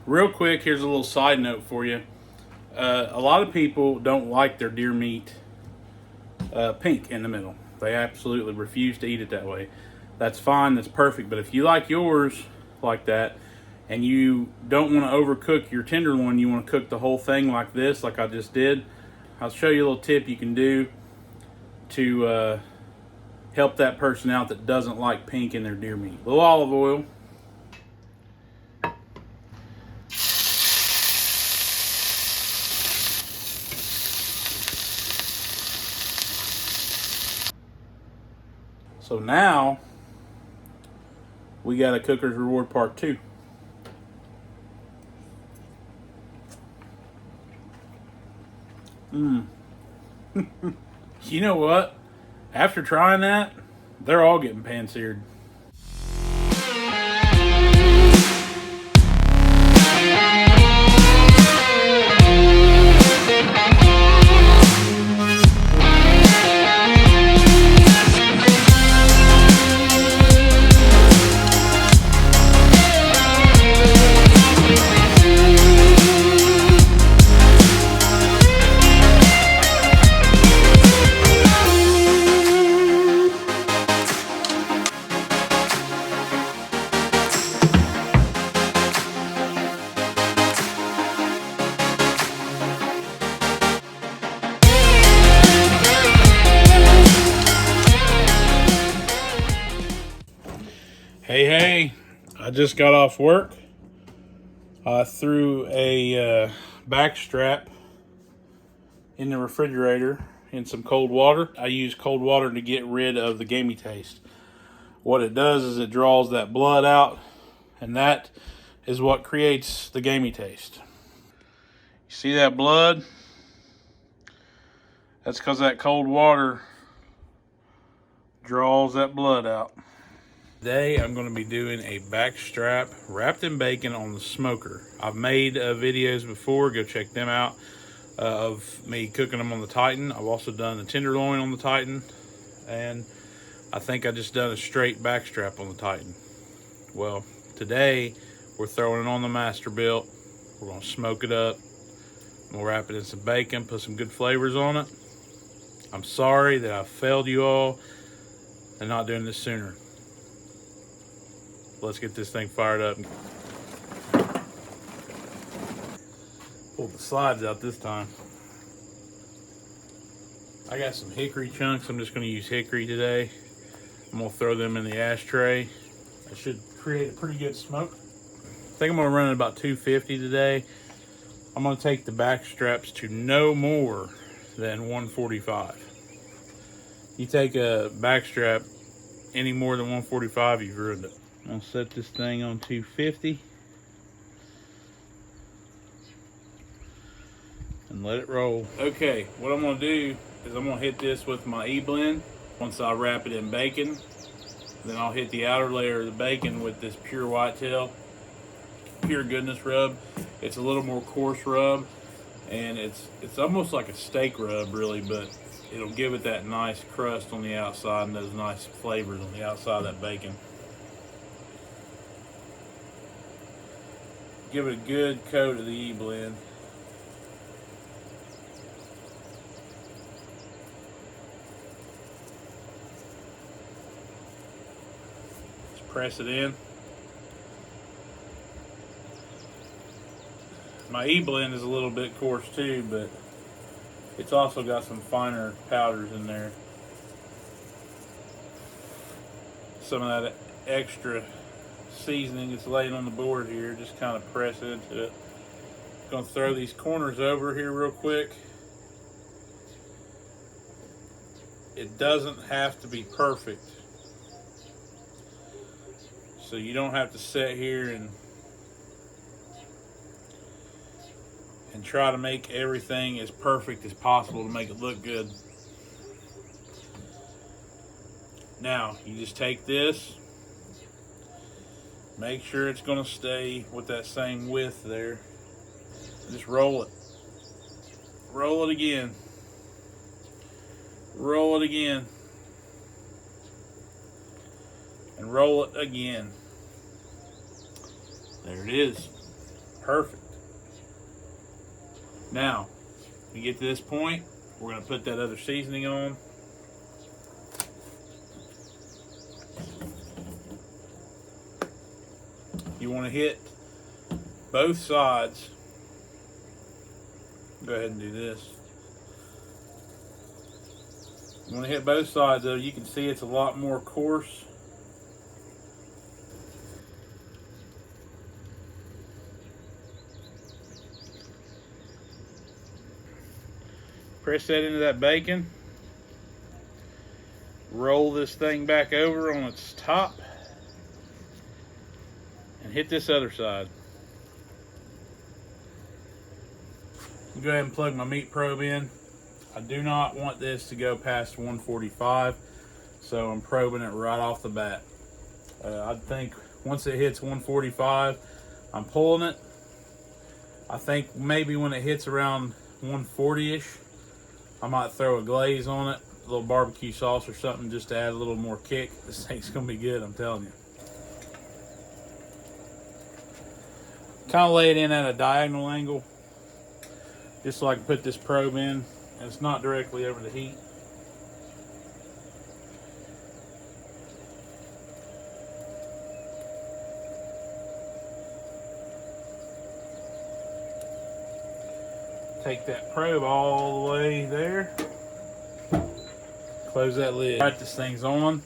Real quick, here's a little side note for you. A lot of people don't like their deer meat pink in the middle. They absolutely refuse to eat it that way. That's fine, that's perfect. But if you like yours like that, and you don't want to overcook your tenderloin, you want to cook the whole thing like this, like I just did, I'll show you a little tip you can do to help that person out that doesn't like pink in their deer meat. A little olive oil. So now we got a Cooker's Reward Part 2. You know what? After trying that, they're all getting pan-seared. Hey, I just got off work. I threw a backstrap in the refrigerator in some cold water. I use cold water to get rid of the gamey taste. What it does is it draws that blood out, and that is what creates the gamey taste. You see that blood? That's because that cold water draws that blood out. Today I'm going to be doing a backstrap wrapped in bacon on the smoker. I've made videos before, go check them out, of me cooking them on the Titan. I've also done the tenderloin on the Titan, and I think I just done a straight backstrap on the Titan. Well, today we're throwing it on the masterbuilt. We're going to smoke it up. We'll wrap it in some bacon, put some good flavors on it. I'm sorry that I failed you all and not doing this sooner. Let's get this thing fired up. Pull the slides out this time. I got some hickory chunks. I'm just going to use hickory today. I'm going to throw them in the ashtray. That should create a pretty good smoke. I think I'm going to run at about 250 today. I'm going to take the back straps to no more than 145. You take a back strap any more than 145, you've ruined it. I'm going to set this thing on 250 and let it roll. Okay, what I'm going to do is I'm going to hit this with my E-blend. Once I wrap it in bacon, then I'll hit the outer layer of the bacon with this pure whitetail, pure goodness rub. It's a little more coarse rub, and it's almost like a steak rub really, but it'll give it that nice crust on the outside and those nice flavors on the outside of that bacon. Give it a good coat of the E-blend. Just press it in. My E-blend is a little bit coarse too, but it's also got some finer powders in there. Some of that extra seasoning that's laying on the board here, just kind of press into it. Gonna throw these corners over here real quick. It doesn't have to be perfect, so you don't have to sit here and try to make everything as perfect as possible to make it look good. Now you just take this, make sure it's going to stay with that same width there. Just roll it. Roll it again. Roll it again. And roll it again. There it is. Perfect. Now, when you get to this point, we're going to put that other seasoning on. You want to hit both sides. Go ahead and do this. You want to hit both sides though. You can see it's a lot more coarse. Press that into that bacon. Roll this thing back over on its top. And hit this other side. Go ahead and plug my meat probe in. I do not want this to go past 145, so I'm probing it right off the bat. I think once it hits 145, I'm pulling it. I think maybe when it hits around 140-ish, I might throw a glaze on it, a little barbecue sauce or something just to add a little more kick. This thing's gonna be good, I'm telling you. Kind of lay it in at a diagonal angle, just so I can put this probe in, and it's not directly over the heat. Take that probe all the way there. Close that lid. Right, this thing's on.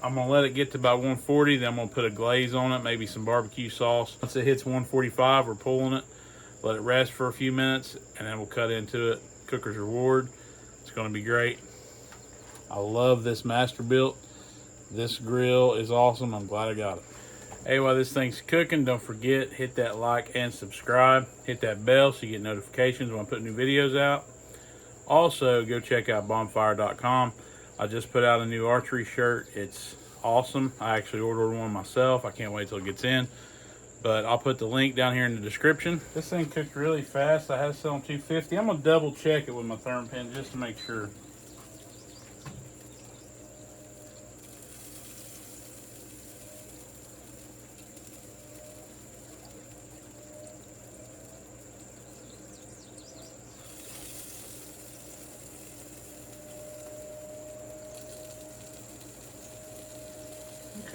I'm gonna let it get to about 140, then I'm gonna put a glaze on it, maybe some barbecue sauce. Once it hits 145, we're pulling it. Let it rest for a few minutes, and then we'll cut into it. Cooker's Reward. It's gonna be great. I love this Masterbuilt. This grill is awesome. I'm glad I got it. Hey, while this thing's cooking, don't forget, hit that like and subscribe. Hit that bell so you get notifications when I put new videos out. Also, go check out bonfire.com. I just put out a new archery shirt. It's awesome. I actually ordered one myself. I can't wait till it gets in. But I'll put the link down here in the description. This thing cooked really fast. I had it set on 250. I'm gonna double check it with my therm pin just to make sure.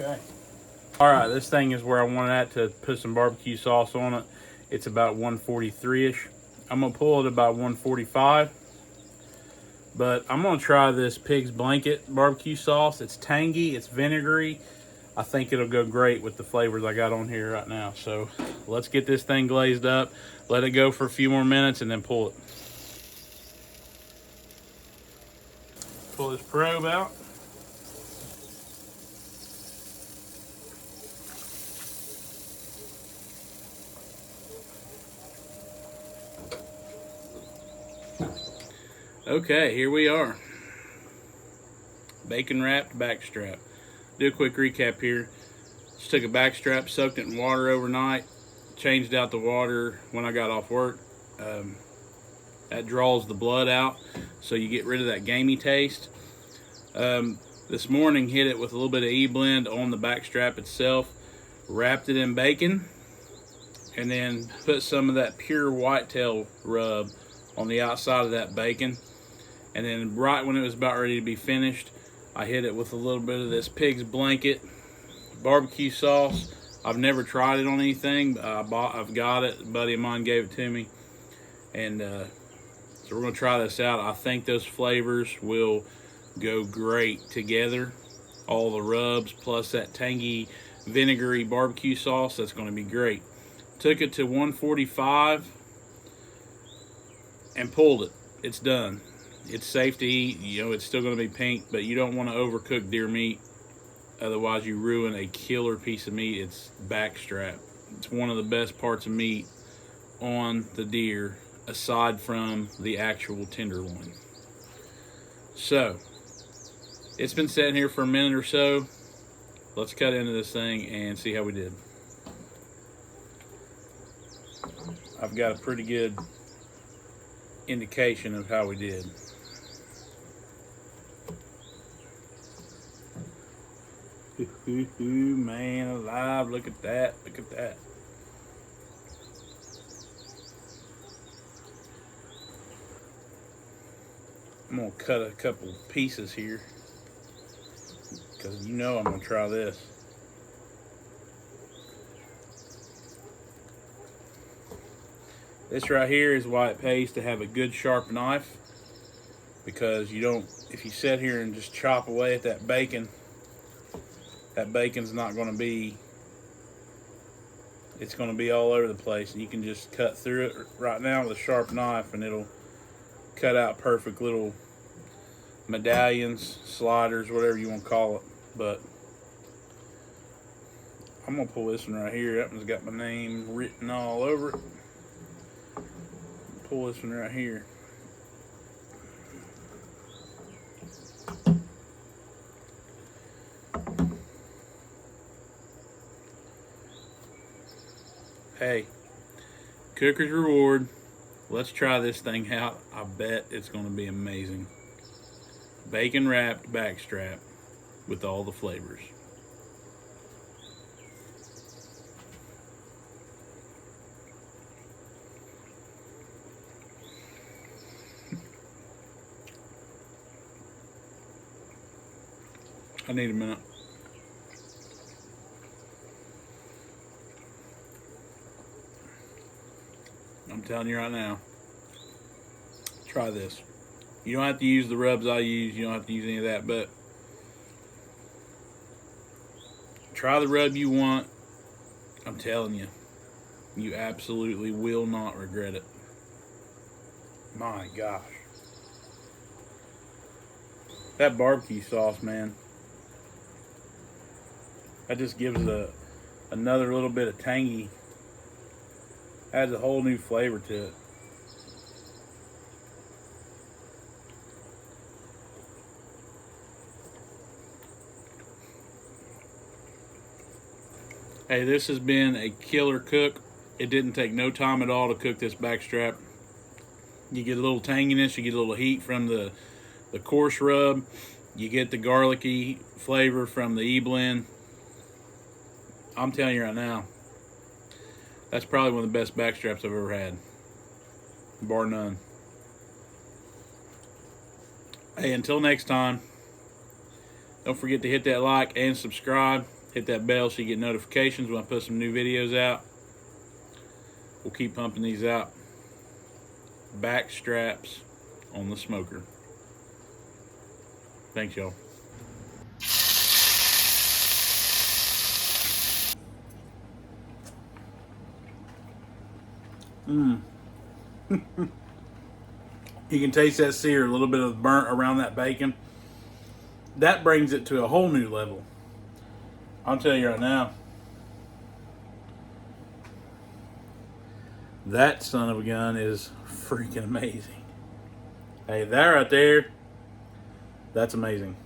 Okay. All right, this thing is where I want it to put some barbecue sauce on it. It's about 143-ish. I'm gonna pull it about 145. But I'm gonna try this Pig's Blanket barbecue sauce. It's tangy, it's vinegary. I think it'll go great with the flavors I got on here right now. So let's get this thing glazed up, let it go for a few more minutes, and then pull it. Pull this probe out. Okay, here we are. Bacon wrapped backstrap. Do a quick recap here. Just took a backstrap, soaked it in water overnight, changed out the water when I got off work. That draws the blood out, so you get rid of that gamey taste. This morning, hit it with a little bit of E-blend on the backstrap itself, wrapped it in bacon, and then put some of that pure whitetail rub on the outside of that bacon. And then right when it was about ready to be finished, I hit it with a little bit of this Pig's Blanket barbecue sauce. I've never tried it on anything, but I've got it. A buddy of mine gave it to me. And so we're gonna try this out. I think those flavors will go great together. All the rubs plus that tangy, vinegary barbecue sauce, that's gonna be great. Took it to 145 and pulled it. It's done. It's safe to eat. You know, it's still going to be pink, but you don't want to overcook deer meat. Otherwise, you ruin a killer piece of meat. It's backstrap. It's one of the best parts of meat on the deer, aside from the actual tenderloin. So, it's been sitting here for a minute or so. Let's cut into this thing and see how we did. I've got a pretty good indication of how we did. Man alive, look at that, look at that. I'm gonna cut a couple pieces here because you know I'm gonna try this. This right here is why it pays to have a good sharp knife, because you don't, if you sit here and just chop away at that bacon's not going to be, it's going to be all over the place, and you can just cut through it right now with a sharp knife and it'll cut out perfect little medallions, sliders, whatever you want to call it. But I'm going to pull this one right here. That one's got my name written all over it. Pull this one right here. Hey, cooker's reward. Let's try this thing out. I bet it's going to be amazing. Bacon wrapped backstrap with all the flavors. I need a minute. I'm telling you right now, try this. You don't have to use the rubs I use. You don't have to use any of that, but try the rub you want. I'm telling you, you absolutely will not regret it. My gosh. That barbecue sauce, man, that just gives another little bit of tangy, adds a whole new flavor to it. Hey, this has been a killer cook. It didn't take no time at all to cook this backstrap. You get a little tanginess, you get a little heat from the coarse rub, you get the garlicky flavor from the E-blend. I'm telling you right now, that's probably one of the best backstraps I've ever had, bar none. Hey, until next time, don't forget to hit that like and subscribe. Hit that bell so you get notifications when I put some new videos out. We'll keep pumping these out. Back straps on the smoker. Thanks, y'all. You can taste that sear, a little bit of burnt around that bacon. That brings it to a whole new level. I'll tell you right now, that son of a gun is freaking amazing. Hey, that right there, that's amazing.